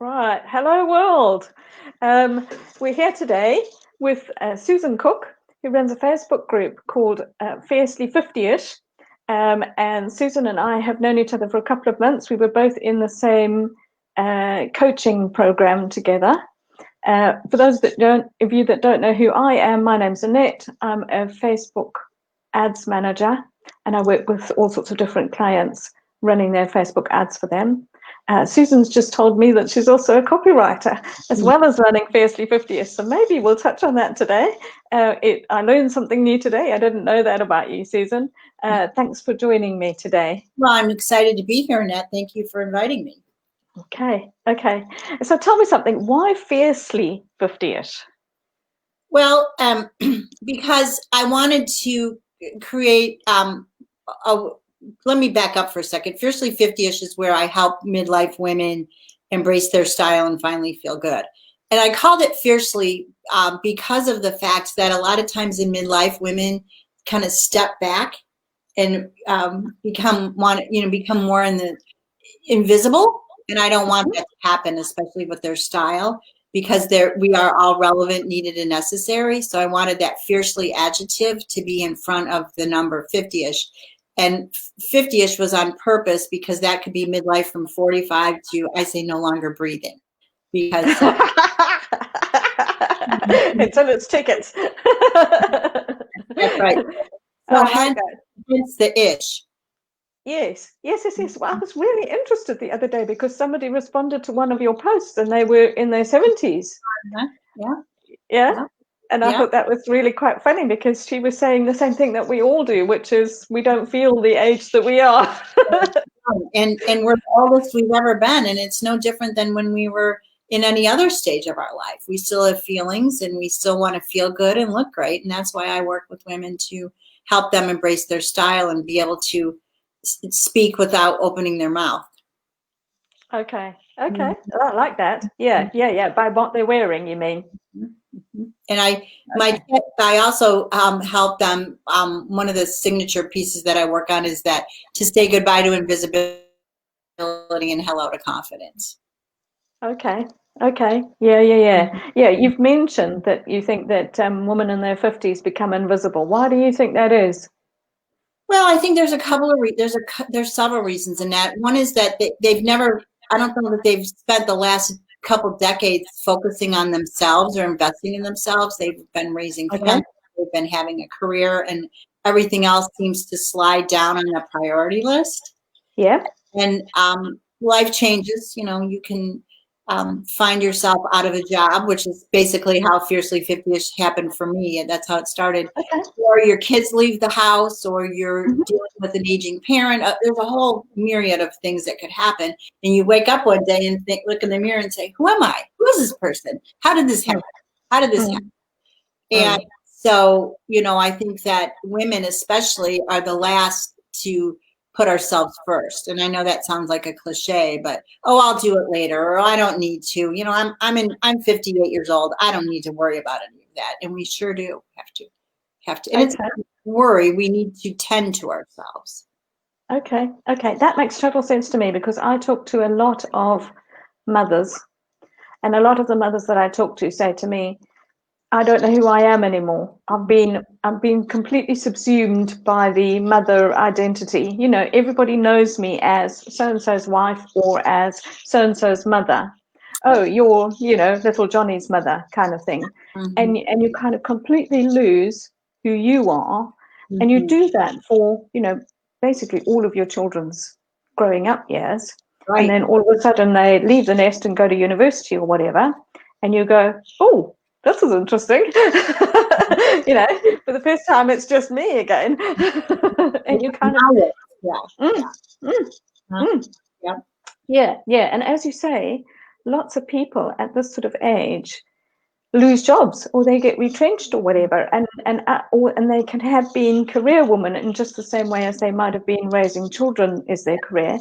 Right. Hello, world. We're here today with Susan Cook, who runs a Facebook group called Fiercely 50ish. And Susan and I have known each other for a couple of months. We were both in the same coaching program together. For those of you that don't know who I am, my name's Annette. I'm a Facebook ads manager, and I work with all sorts of different clients running their Facebook ads for them. Susan's just told me that she's also a copywriter as well as running Fiercely 50ish. So maybe we'll touch on that today. I learned something new today. I didn't know that about you, Susan. Thanks for joining me today. Well, I'm excited to be here, Annette. Thank you for inviting me. Okay. So tell me something. Why Fiercely 50ish? Well, because I wanted to create let me back up for a second. Fiercely 50ish is where I help midlife women embrace their style and finally feel good. And I called it Fiercely because of the fact that a lot of times in midlife, women kind of step back and become more in the invisible. And I don't want that to happen, especially with their style, because we are all relevant, needed, and necessary. So I wanted that fiercely adjective to be in front of the number 50ish. And 50ish was on purpose because that could be midlife from 45 to, I say, no longer breathing. Because until it's tickets. That's right. So hence the ish. Yes. Well, I was really interested the other day because somebody responded to one of your posts and they were in their 70s. Yeah. And I thought that was really quite funny because she was saying the same thing that we all do, which is we don't feel the age that we are. and we're the oldest we've ever been. And it's no different than when we were in any other stage of our life. We still have feelings and we still want to feel good and look great. And that's why I work with women to help them embrace their style and be able to speak without opening their mouth. Okay. I like that. Yeah. By what they're wearing, you mean? And I also help them. One of the signature pieces that I work on is that to say goodbye to invisibility and hello to confidence. Okay. Yeah. You've mentioned that you think that women in their 50s become invisible. Why do you think that is? Well, I think there's a couple of there's several reasons in that. One is that they've never. I don't know that they've spent the last couple decades focusing on themselves or investing in themselves. They've been raising families, they've been having a career, and everything else seems to slide down on the priority list. Yeah. And life changes. You can find yourself out of a job, which is basically how Fiercely 50ish happened for me. And that's how it started. Okay. Or your kids leave the house, or you're dealing with an aging parent. There's a whole myriad of things that could happen. And you wake up one day and look in the mirror and say, who am I? Who is this person? How did this happen? And so, I think that women especially are the last to put ourselves first. And I know that sounds like a cliche, but I'll do it later, or I don't need to. I'm 58 years old. I don't need to worry about any of that. And we sure do have to. And it's not worry. We need to tend to ourselves. Okay. That makes total sense to me because I talk to a lot of mothers, and a lot of the mothers that I talk to say to me, I don't know who I am anymore. I've been completely subsumed by the mother identity. Everybody knows me as so-and-so's wife or as so-and-so's mother. Oh, you're, little Johnny's mother kind of thing. And you kind of completely lose who you are. And you do that for, basically all of your children's growing up years. Right. And then all of a sudden they leave the nest and go to university or whatever. And you go, oh, this is interesting. For the first time, it's just me again. And you kind of, yeah. And as you say, lots of people at this sort of age lose jobs or they get retrenched or whatever, and they can have been career women in just the same way as they might have been raising children as their career.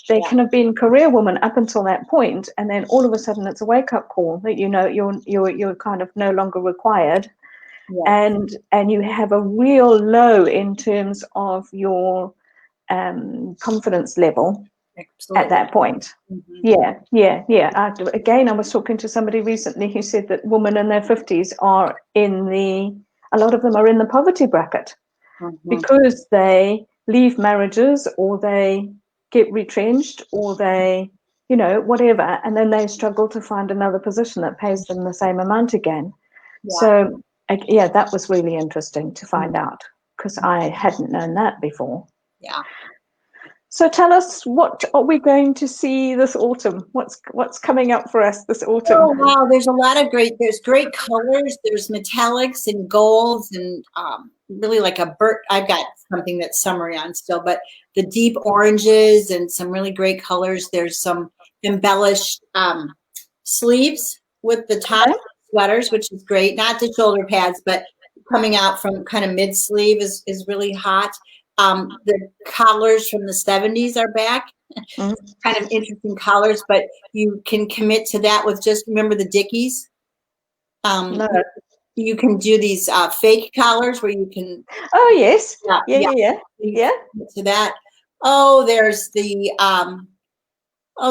They can have been career women up until that point, and then all of a sudden it's a wake-up call that you're kind of no longer required. And you have a real low in terms of your confidence level. Absolutely. at that point. Yeah. Again, I was talking to somebody recently who said that women in their 50s are a lot of them are in the poverty bracket because they leave marriages or they get retrenched or they, whatever, and then they struggle to find another position that pays them the same amount again. So, yeah, that was really interesting to find out because I hadn't known that before. Yeah. So tell us, what are we going to see this autumn? What's coming up for us this autumn? Oh, wow. There's great colors. There's metallics and golds and really like I've got something that's summery on still, but the deep oranges and some really great colors. There's some embellished sleeves with the top sweaters, which is great. Not the shoulder pads, but coming out from kind of mid sleeve is really hot. The collars from the 70s are back. Kind of interesting collars, but you can commit to that with just remember the Dickies. No. You can do these fake collars where you can. Oh yes, yeah. To that. Oh, there's the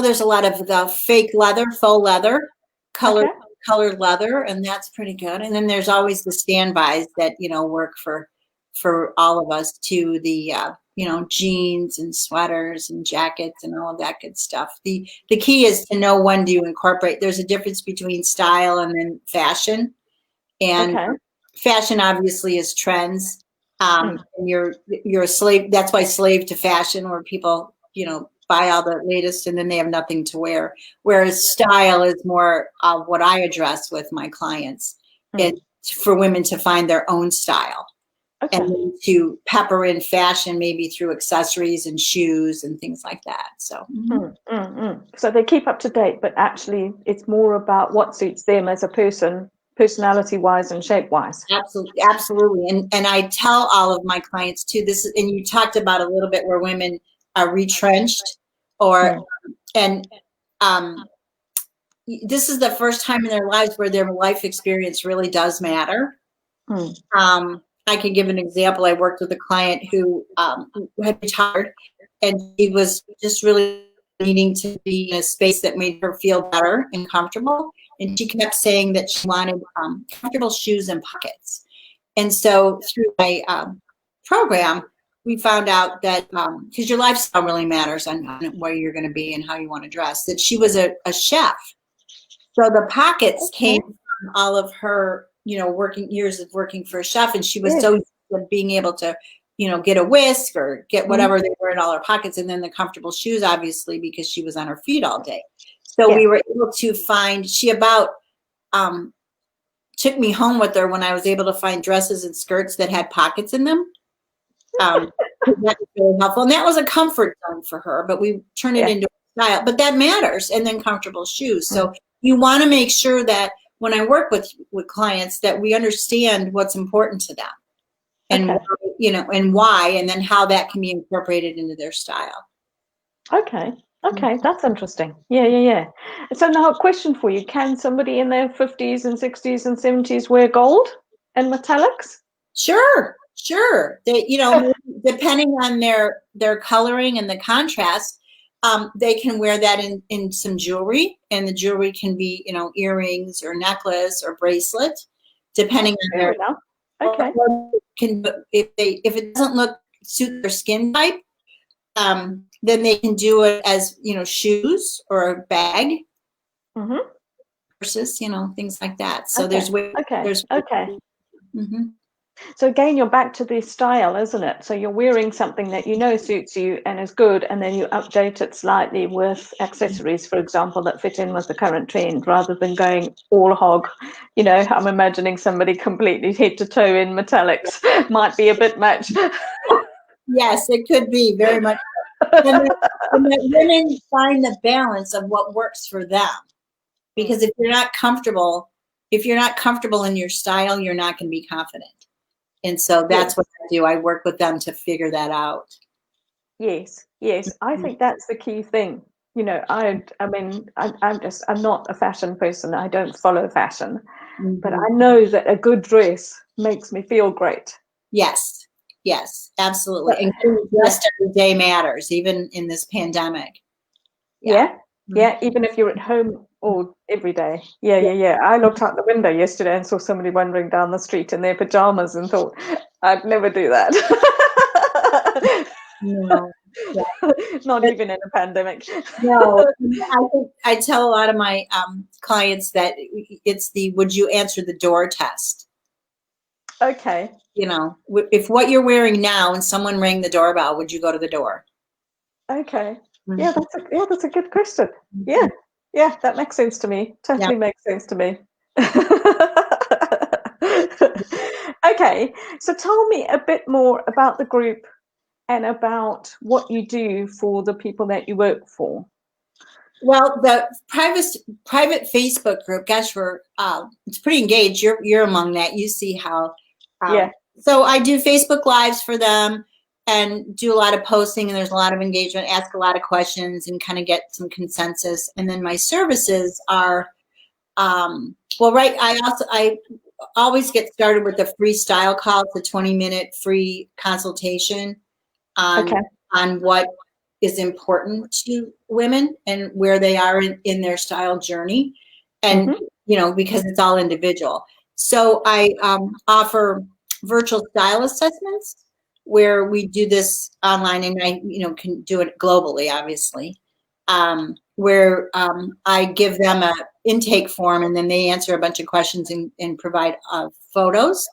there's a lot of the fake leather, faux leather, colored leather, and that's pretty good. And then there's always the standbys that work for all of us too. The jeans and sweaters and jackets and all of that good stuff. The key is to know when do you incorporate. There's a difference between style and then fashion. And fashion obviously is trends. And you're a slave. That's why slave to fashion, where people, buy all the latest and then they have nothing to wear. Whereas style is more what I address with my clients. It's for women to find their own style. And then to pepper in fashion, maybe through accessories and shoes and things like that. So, so they keep up to date, but actually it's more about what suits them as a person, personality-wise and shape-wise. Absolutely. And I tell all of my clients too, and you talked about a little bit where women are retrenched and this is the first time in their lives where their life experience really does matter. I can give an example. I worked with a client who had retired, and she was just really needing to be in a space that made her feel better and comfortable. And she kept saying that she wanted comfortable shoes and pockets. And so through my program, we found out that because your lifestyle really matters on where you're going to be and how you want to dress, that she was a chef. So the pockets came from all of her working years of working for a chef, and she was so used to being able to, get a whisk or get whatever they were in all her pockets, and then the comfortable shoes, obviously, because she was on her feet all day. So we were able to find. She about took me home with her when I was able to find dresses and skirts that had pockets in them. That was really helpful, and that was a comfort zone for her. But we turned it into a style. But that matters, and then comfortable shoes. So you want to make sure that when I work with clients that we understand what's important to them and, and why, and then how that can be incorporated into their style. Okay. That's interesting. Yeah. So now a question for you. Can somebody in their 50s and 60s and 70s wear gold and metallics? Sure. They, depending on their coloring and the contrast, they can wear that in some jewelry, and the jewelry can be, earrings or necklace or bracelet, depending on their. If it doesn't suit their skin type, then they can do it as shoes or a bag, purses, things like that. So there's So again, you're back to the style, isn't it? So you're wearing something that suits you and is good, and then you update it slightly with accessories, for example, that fit in with the current trend, rather than going all hog. I'm imagining somebody completely head to toe in metallics might be a bit much. Yes, it could be very much. And that women find the balance of what works for them, because if you're not comfortable in your style, you're not going to be confident. And so that's what I do. I work with them to figure that out. Yes. I think that's the key thing. I'm not a fashion person. I don't follow fashion, but I know that a good dress makes me feel great. Yes, absolutely. And dressed every day matters, even in this pandemic. Yeah. Yeah. Even if you're at home or every day. Yeah. I looked out the window yesterday and saw somebody wandering down the street in their pajamas and thought, I'd never do that. No. Not even in a pandemic. No, I think I tell a lot of my clients that it's the would you answer the door test. Okay. You know, if what you're wearing now and someone rang the doorbell, would you go to the door? Okay. Mhm. Yeah, that's a good question. Yeah. Yeah, that makes sense to me. Totally makes sense to me. Okay. So tell me a bit more about the group and about what you do for the people that you work for. Well, the private Facebook group, gosh, it's pretty engaged. You're among that. You see how. Yeah. So I do Facebook Lives for them and do a lot of posting, and there's a lot of engagement. Ask a lot of questions and kind of get some consensus. And then my services are, well, right. I always get started with a free style call. It's a 20-minute free consultation on what is important to women and where they are in their style journey. And, you know, because it's all individual. So I offer virtual style assessments where we do this online, and I, you know, can do it globally, obviously, where I give them a intake form and then they answer a bunch of questions and provide photos.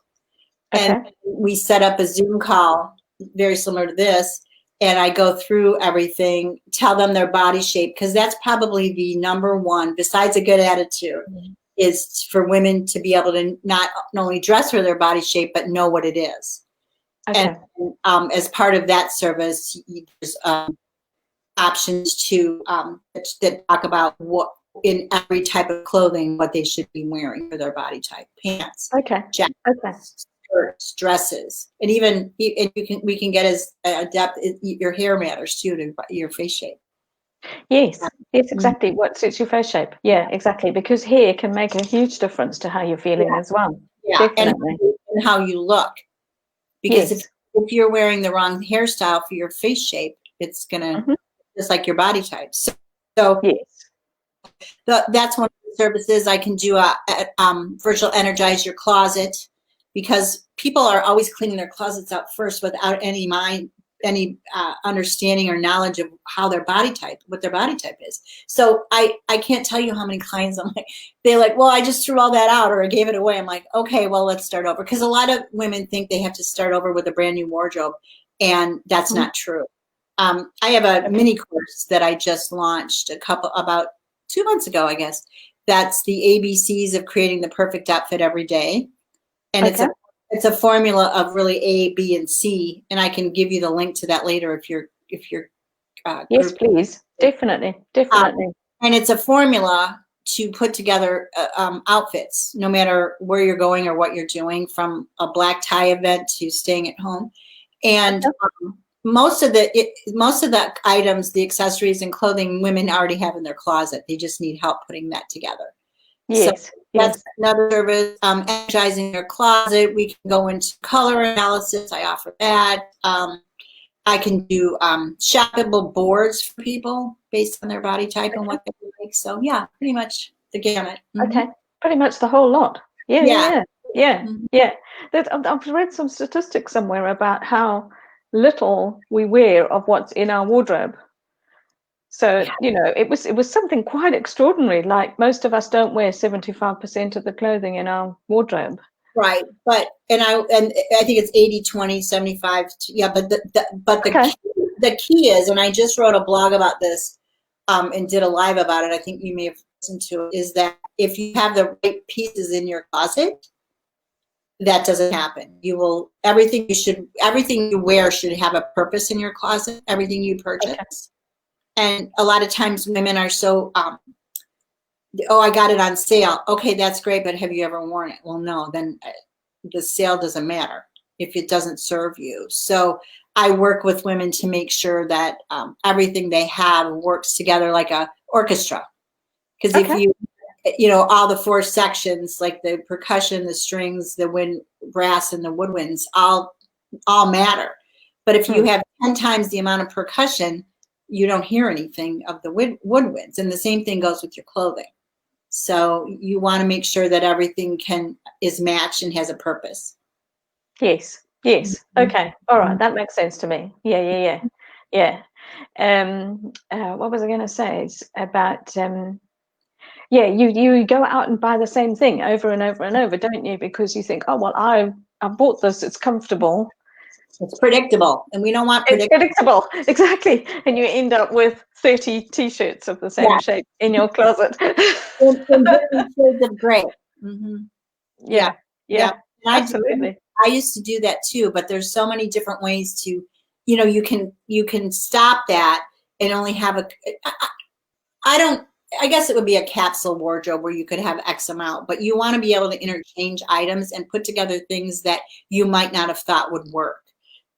And we set up a Zoom call very similar to this. And I go through everything, tell them their body shape, because that's probably the number one, besides a good attitude, is for women to be able to not only dress for their body shape, but know what it is. And as part of that service, there's options to that talk about what in every type of clothing, what they should be wearing for their body type: pants, jackets, skirts, dresses, and even we can get as adept. Your hair matters too, to your face shape. Yes, exactly. What suits your face shape? Yeah, exactly. Because hair can make a huge difference to how you're feeling as well. Yeah, definitely. And how you look. Because if you're wearing the wrong hairstyle for your face shape, it's gonna just like your body type. So that's one of the services. I can do a virtual energize your closet, because people are always cleaning their closets out first without any understanding or knowledge of how what their body type is. So I can't tell you how many clients they're like, well, I just threw all that out or I gave it away. I'm like, okay, well, let's start over. Because a lot of women think they have to start over with a brand new wardrobe, and that's not true. I have a mini course that I just launched about 2 months ago, I guess. That's the ABCs of creating the perfect outfit every day. And it's a formula of really A, B, and C. And I can give you the link to that later if you're yes, please. Definitely. And it's a formula to put together outfits, no matter where you're going or what you're doing, from a black tie event to staying at home. And most of the items, the accessories and clothing, women already have in their closet. They just need help putting that together. Yes. So that's another service. Energizing your closet. We can go into color analysis. I offer that. I can do shoppable boards for people based on their body type and what they like. So yeah, pretty much the gamut. Okay, pretty much the whole lot. Yeah. I've read some statistics somewhere about how little we wear of what's in our wardrobe. So, you know, it was something quite extraordinary. Like, most of us don't wear 75% of the clothing in our wardrobe. Right. But I think it's 80, 20, 75. Yeah. But the key is, and I just wrote a blog about this and did a live about it. I think you may have listened to it, is that if you have the right pieces in your closet, that doesn't happen. Everything you wear should have a purpose in your closet, everything you purchase. And a lot of times women are so, oh, I got it on sale. Okay, that's great, but have you ever worn it? Well, no, then the sale doesn't matter if it doesn't serve you. So I work with women to make sure that everything they have works together like a orchestra. Because if you know, all the 4 sections, like the percussion, the strings, the wind, brass, and the woodwinds, all matter. But if you have 10 times the amount of percussion, you don't hear anything of the woodwinds. And the same thing goes with your clothing. So you want to make sure that everything is matched and has a purpose. Yes. Yes. Okay. All right. That makes sense to me. Yeah. What was I going to say? It's about you go out and buy the same thing over and over and over, don't you? Because you think, oh well, I bought this. It's comfortable. It's predictable, and we don't want predictable. Exactly. And you end up with 30 T-shirts of the same shape in your closet. in different shades of gray. Mm-hmm. Yeah. Absolutely. I used to do that too, but there's so many different ways to, you can stop that and only have I guess it would be a capsule wardrobe where you could have X amount, but you want to be able to interchange items and put together things that you might not have thought would work.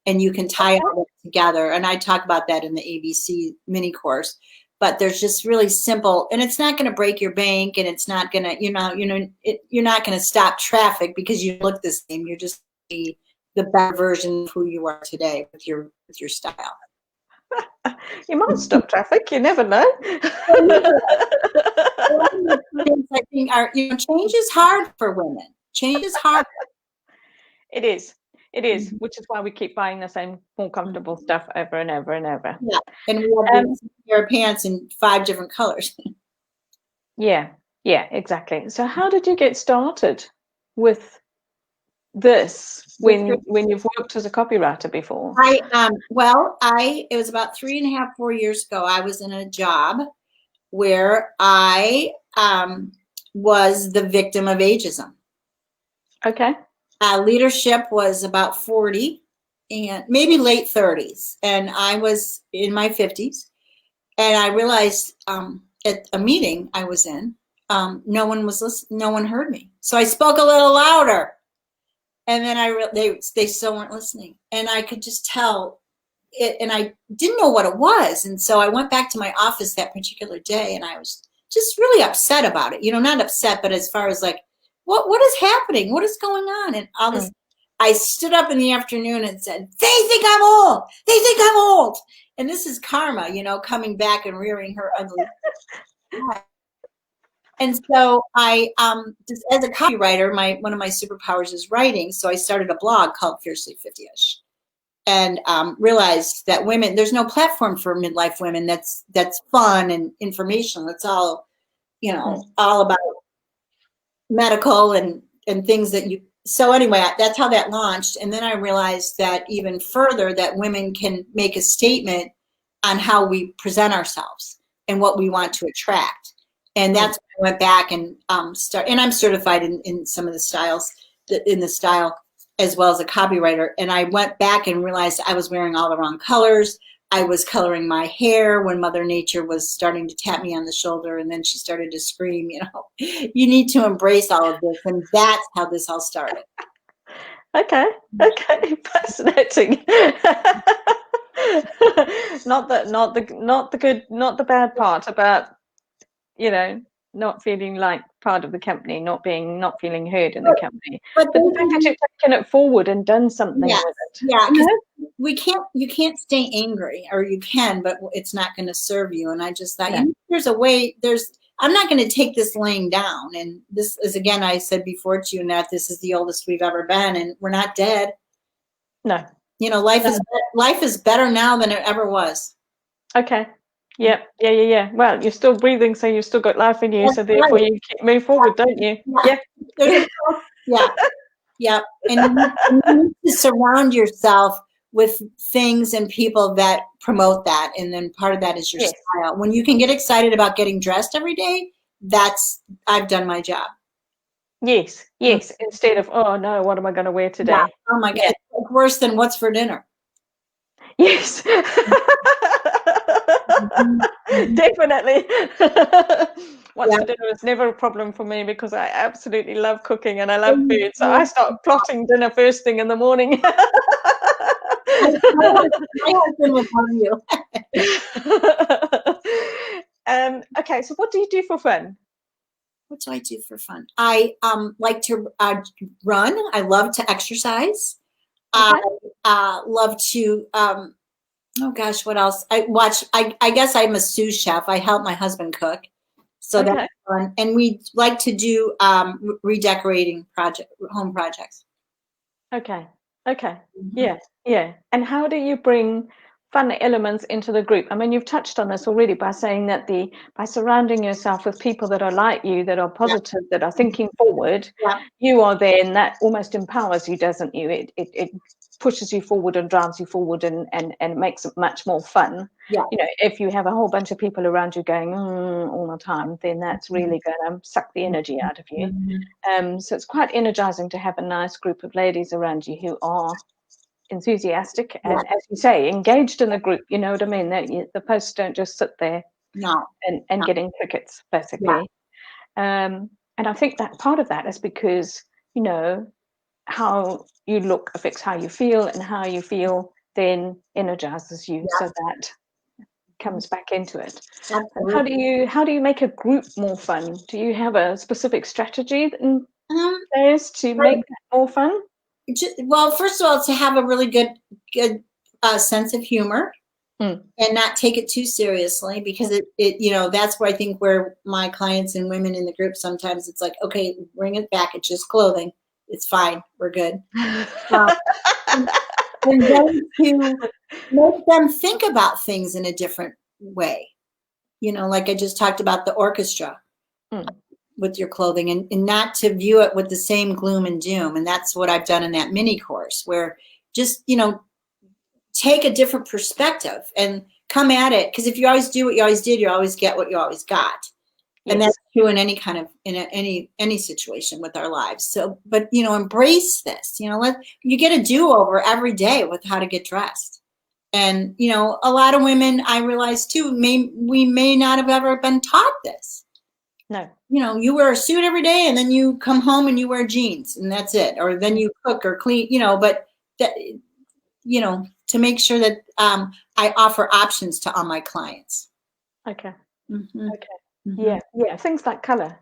And you can tie it all together. And I talk about that in the ABC mini course, but there's just really simple, and it's not going to break your bank, and it's not going to, you're not going to stop traffic because you look the same. You're just the better version of who you are today with your style. You might stop traffic. You never know. I think change is hard for women. Change is hard. It is, which is why we keep buying the same more comfortable stuff over and over and over. Yeah, and we have a pair of pants in 5 different colors. Yeah, exactly. So how did you get started with this when you've worked as a copywriter before? It was about 3.5, 4 years ago. I was in a job where I was the victim of ageism. Okay. Leadership was about 40 and maybe late 30s, and I was in my 50s, and I realized at a meeting I was in, no one was listening, no one heard me, so I spoke a little louder, and then they still weren't listening, and I could just tell it, and I didn't know what it was, and so I went back to my office that particular day, and I was just really upset about it. Not upset, but as far as like, what is happening? What is going on? And all this, I stood up in the afternoon and said, they think I'm old. They think I'm old. And this is karma, coming back and rearing her ugly head. And so I, just as a copywriter, one of my superpowers is writing. So I started a blog called Fiercely 50ish, and realized that there's no platform for midlife women that's fun and informational. It's all, all about medical and things that so anyway, that's how that launched. And then I realized that even further, that women can make a statement on how we present ourselves and what we want to attract. And that's when I went back and and I'm certified in some of the styles, in the style, as well as a copywriter. And I went back and realized I was wearing all the wrong colors. I was coloring my hair when Mother Nature was starting to tap me on the shoulder, and then she started to scream, you need to embrace all of this. And that's how this all started. Okay. Fascinating. not the bad part about, not feeling like part of the company, not feeling heard in the company. But the fact that you've taken it forward and done something with it. Yeah, you can't stay angry, or you can, but it's not going to serve you. And I just thought, there's a way. I'm not going to take this laying down. And this is, again, I said before to you, Nat, this is the oldest we've ever been, and we're not dead. No. Life is better now than it ever was. Okay. Yeah. Well, you're still breathing, so you've still got life in you. So therefore, you move forward, don't you? Yeah. Yeah. And you need to surround yourself with things and people that promote that. And then part of that is your style. When you can get excited about getting dressed every day, I've done my job. Yes. Instead of, oh no, what am I going to wear today? Yeah. Oh my God. It's like worse than what's for dinner. Yes. Definitely. What's for dinner is never a problem for me, because I absolutely love cooking and I love food. So I start plotting dinner first thing in the morning. My husband would love you. Okay, so what do you do for fun? What do I do for fun? I like to run. I love to exercise. Okay. I love to Oh gosh, what else? I guess I'm a sous chef. I help my husband cook. So that's Okay. fun. And we like to do redecorating home projects. Okay. Okay. Mhm. Yeah. Yeah. And how do you bring fun elements into the group? I mean, you've touched on this already by saying that by surrounding yourself with people that are like you, that are Yeah. positive, that are thinking forward, Yeah. you are there, and that almost empowers you, doesn't you? It pushes you forward and drives you forward, and makes it much more fun. Yeah. You know, if you have a whole bunch of people around you going all the time, then that's really going to suck the energy out of you. Mhm. So it's quite energizing to have a nice group of ladies around you who are enthusiastic Yeah. and, as you say, engaged in the group. You know what I mean? That the posts don't just sit there No. and getting crickets, Yeah. basically. And I think that part of that is because, you know, how you look affects how you feel, and how you feel then energizes you. So Yeah. that comes back into it. And Absolutely. how do you make a group more fun? Do you have a specific strategy in Um, place to make that more fun? well, first of all, to have a really good sense of humor Mm. and not take it too seriously, because that's where I think where my clients and women in the group, sometimes it's like, okay, bring it back. It's just clothing. It's fine. We're good. Uh, and then to make them think about things in a different way. Like I just talked about the orchestra Mm. with your clothing, and not to view it with the same gloom and doom. And that's what I've done in that mini course, where just, take a different perspective and come at it. Because if you always do what you always did, you always get what you always got. And Yes. that's true in any kind of any situation with our lives. So, but embrace this. Let you get a do-over every day with how to get dressed. And a lot of women, I realize too, we may not have ever been taught this. No. You wear a suit every day, and then you come home and you wear jeans, and that's it. Or then you cook or clean, but that, to make sure that I offer options to all my clients. Okay. Mm-hmm. Okay. Mm-hmm. Yeah. Yeah. Things like color.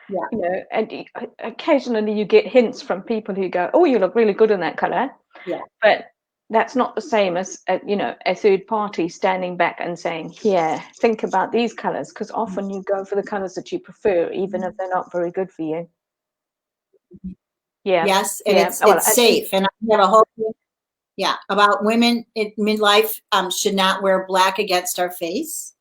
Yeah. You know, and occasionally you get hints from people who go, "Oh, you look really good in that color," Yeah. but that's not the same as a third party standing back and saying, "Here, think about these colors," because often you go for the colors that you prefer, even if they're not very good for you. Yeah. Yes, and Yeah. Well, it's safe. And I have a whole thing, yeah, about women in midlife should not wear black against our face.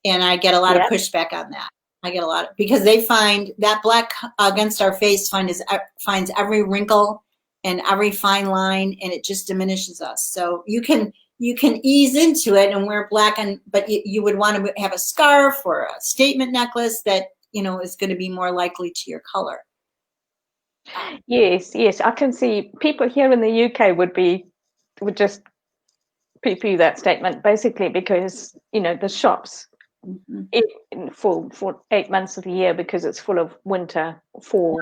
And I get a lot of yeah. pushback on that. I get a lot because they find that black against our face finds every wrinkle and every fine line, and it just diminishes us. So you can ease into it and wear black, but you would want to have a scarf or a statement necklace that is going to be more likely to your color. Yes. Yes. I can see people here in the UK would just poo-poo that statement, basically because the shops Mhm. for 8 months of the year, because it's full of winter fall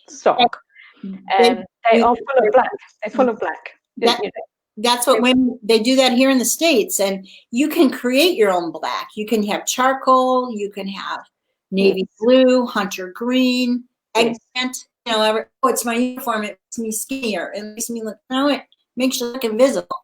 stock, They and they do are full of black. They're full of black. that. That's what women, they do that here in the States, and you can create your own black. You can have charcoal, you can have Yes, navy blue, hunter green, yes, eggplant. It's my uniform. It makes me skinnier. It makes me look. It makes you look invisible.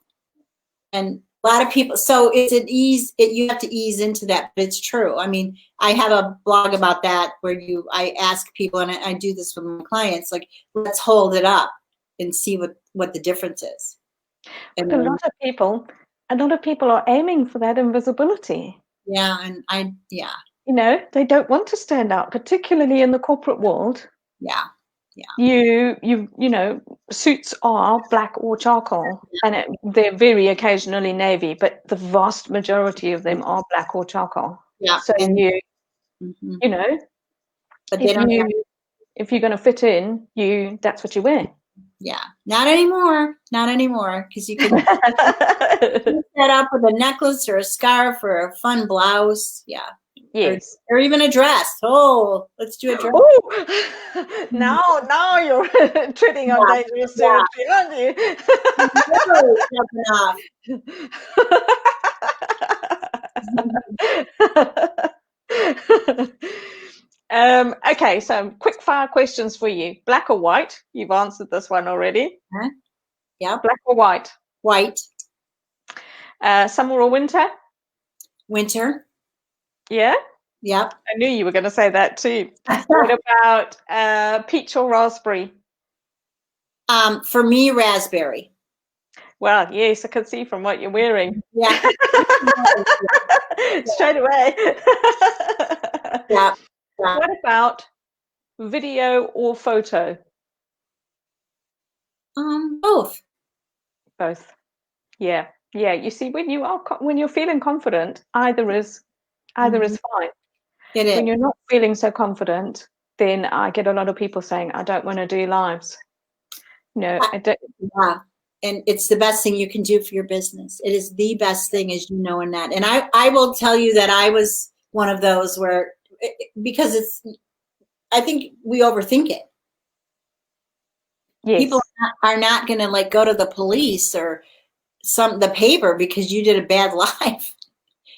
And a lot of people. So it's an ease. You have to ease into that. But it's true. I mean, I have a blog about that where I ask people, and I do this with my clients. Like, let's hold it up and see what the difference is. but And a then, lot of people are aiming for that invisibility. yeah, and yeah, They don't want to stand out, particularly in the corporate world. yeah, yeah, Suits are black or charcoal, and they're very occasionally navy, but the vast majority of them are black or charcoal. yeah, So and you mhm. you know But they if don't have, you're going to fit in, that's what you wear. yeah, not anymore, because you can set up with a necklace or a scarf or a fun blouse, yeah, or Yes. or even a dress. Oh, let's do a dress. Oh, now you're treading on Yeah, dangerous territory, aren't you? really stepping off. Okay, so quick fire questions for you. Black or white? You've answered this one already. Huh? Yep, Black or white? white. Summer or winter? Winter. Yeah? Yep. I knew you were going to say that too. What about peach or raspberry? For me, raspberry. Well, yes, I can see from what you're wearing. Yeah. Straight away. Yeah. What about video or photo? Both. Both. Yeah. Yeah. You see, when you're feeling confident, either is fine. It is. When you're not feeling so confident, then I get a lot of people saying, I don't want to do lives. No, I don't. Yeah. And it's the best thing you can do for your business. It is the best thing, as you know, in that. And I will tell you that I was one of those where, because I think we overthink it. Yes. People are not going to like go to the police or the paper because you did a bad live.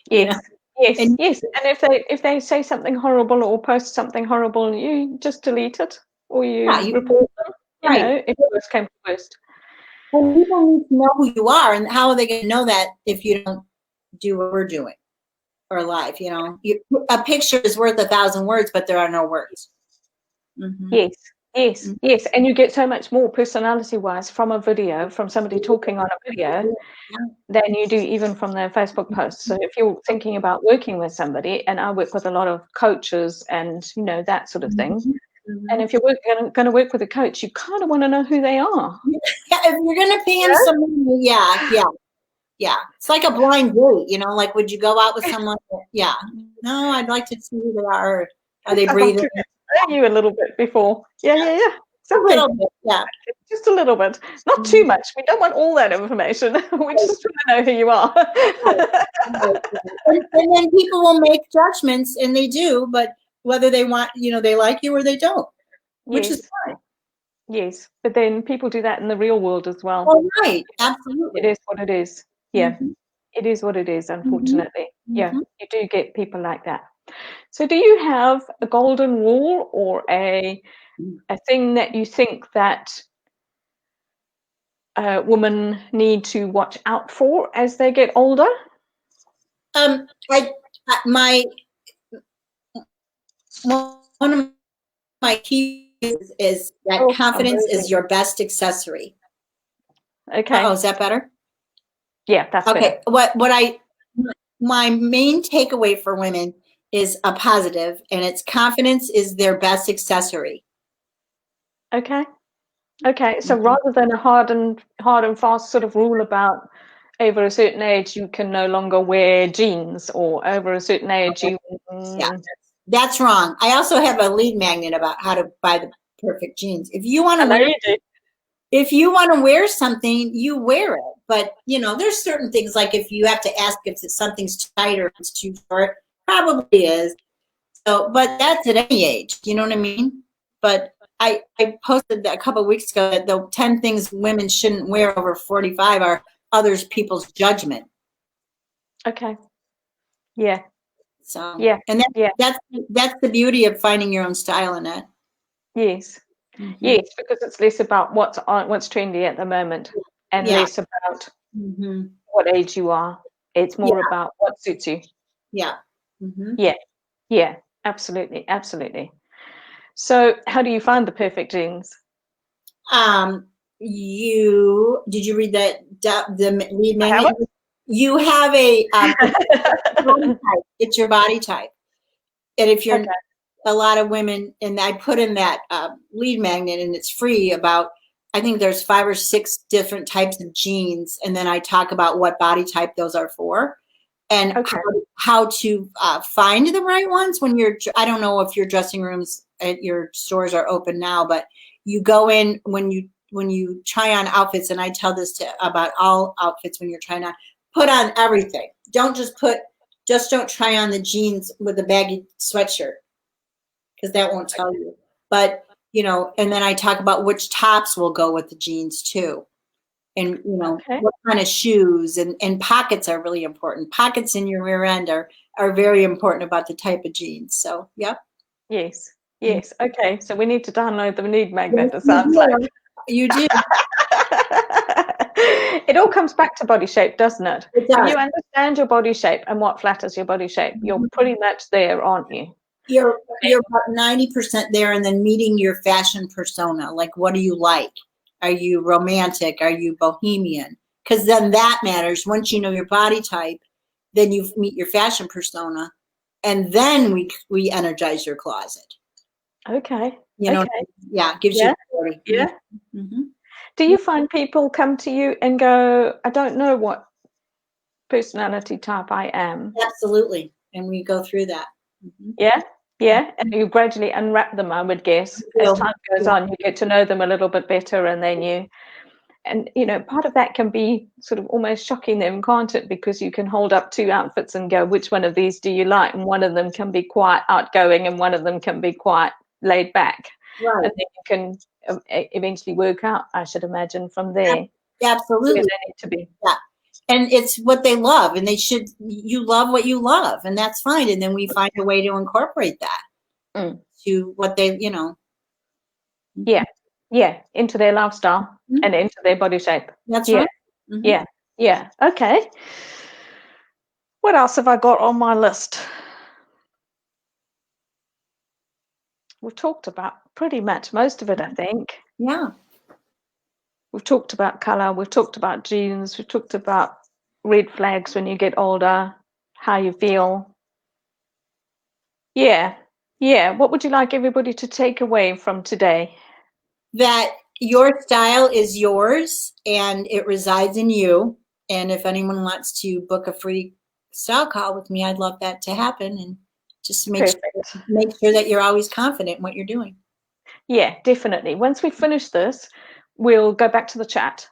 Yes. Yes. And, yes. And if they say something horrible or post something horrible, you just delete it or you report them. Right. You know, if worst came to worst. Well, people need to know who you are, and how are they going to know that if you don't do what we're doing or live? You know, a picture is worth 1,000 words, but there are no words. Yes. Yes, yes, and you get so much more personality-wise from a video, from somebody talking on a video, than you do even from their Facebook posts. So if you're thinking about working with somebody, and I work with a lot of coaches and, you know, that sort of thing, and if you're going to work with a coach, you kind of want to know who they are. Yeah, if you're going to pay them some money, yeah. It's like a blind date, you know, like, would you go out with someone? Yeah. No, I'd like to see who they are. Are they breathing? You a little bit before. Yeah. A little bit, yeah. Just a little bit. Not too much. We don't want all that information. We just want to know who you are. And then people will make judgments, and they do, but whether they want, you know, they like you or they don't, which is fine. Yes, but then people do that in the real world as well. Oh, right. Absolutely. It is what it is. Yeah. It is what it is, unfortunately. Yeah, you do get people like that. So do you have a golden rule or a thing that you think that women need to watch out for as they get older? One of my keys is that confidence is your best accessory. Okay. Oh, is that better? Yeah, that's okay. Better. My main takeaway for women is a positive, and it's confidence is their best accessory. Okay. So rather than a hard and fast sort of rule about over a certain age you can no longer wear jeans, or over a certain age you. Yeah, that's wrong. I also have a lead magnet about how to buy the perfect jeans. If you want to wear something, you wear it. But you know, there's certain things, like if you have to ask if something's tight or it's too short, probably is. So, but that's at any age. You know what I mean? But I posted a couple of weeks ago that the 10 things women shouldn't wear over 45 are others people's judgment. Okay. Yeah. So yeah, and that's the beauty of finding your own style in it. Yes. Yes, because it's less about what's trendy at the moment, and less about what age you are. It's more about what suits you. Yeah. Yeah. Absolutely. So, how do you find the perfect jeans? Did you read the lead magnet? You have a body type. It's your body type, and if you're a lot of women, and I put in that lead magnet, and it's free, about, I think there's 5 or 6 different types of jeans, and then I talk about what body type those are for, and how to find the right ones when you're. I don't know if your dressing rooms at your stores are open now, but you go in when you try on outfits, and I tell this about all outfits when you're trying to put on everything. Don't try on the jeans with a baggy sweatshirt, because that won't tell you. But, you know, and then I talk about which tops will go with the jeans too. And, you know, what kind of shoes, and pockets are really important. Pockets in your rear end are very important about the type of jeans. So, yep. Yes. Okay. So we need to download the lead magnet, it sounds like. You do. It all comes back to body shape, doesn't it? It If does. you understand your body shape and what flatters your body shape, you're pretty much there, aren't you? You're about 90% there, and then meeting your fashion persona. Like, what do you like? Are you romantic? Are you bohemian? Because then that matters. Once you know your body type, then you meet your fashion persona, and then we energize your closet. Okay. You know, Okay. yeah, it gives Yeah. you authority. Yeah. Mm-hmm. Do you find people come to you and go, I don't know what personality type I am? Absolutely, and we go through that. Mm-hmm. Yeah. Yeah. And you gradually unwrap them, I would guess. As time goes on, you get to know them a little bit better, and then part of that can be sort of almost shocking them, can't it? Because you can hold up two outfits and go, which one of these do you like? And one of them can be quite outgoing and one of them can be quite laid back. Right. And then you can eventually work out, I should imagine, from there. Absolutely. Where they need to be. Yeah. And it's what they love, and you love what you love, and that's fine. And then we find a way to incorporate that to what they, Yeah. Yeah. Into their lifestyle and into their body shape. That's right. Mm-hmm. Yeah. Yeah. Okay. What else have I got on my list? We've talked about pretty much most of it, I think. Yeah. We've talked about color. We've talked about genes. We've talked about red flags when you get older, how you feel. Yeah. Yeah. What would you like everybody to take away from today? That your style is yours and it resides in you. And if anyone wants to book a free style call with me, I'd love that to happen. And just make sure that you're always confident in what you're doing. Yeah, definitely. Once we finish this, we'll go back to the chat.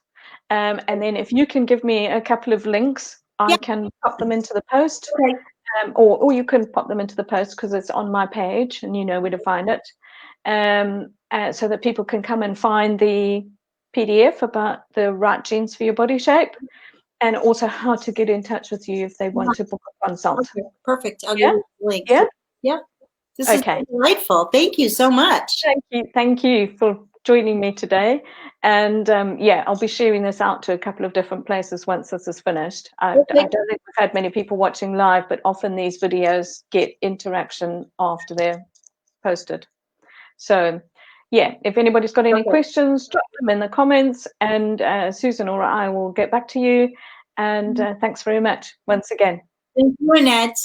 And then if you can give me a couple of links, I can pop them into the post. Okay. Or you can pop them into the post because it's on my page and you know where to find it. So that people can come and find the PDF about the right genes for your body shape, and also how to get in touch with you if they want to book a consult. Okay, perfect. I'll give you the link. Yeah. Yeah. This is delightful. Thank you so much. Thank you for joining me today. And I'll be sharing this out to a couple of different places once this is finished. I don't think we've had many people watching live, but often these videos get interaction after they're posted. So if anybody's got any questions, drop them in the comments, and Susan or I will get back to you. And thanks very much once again. Thank you, Annette.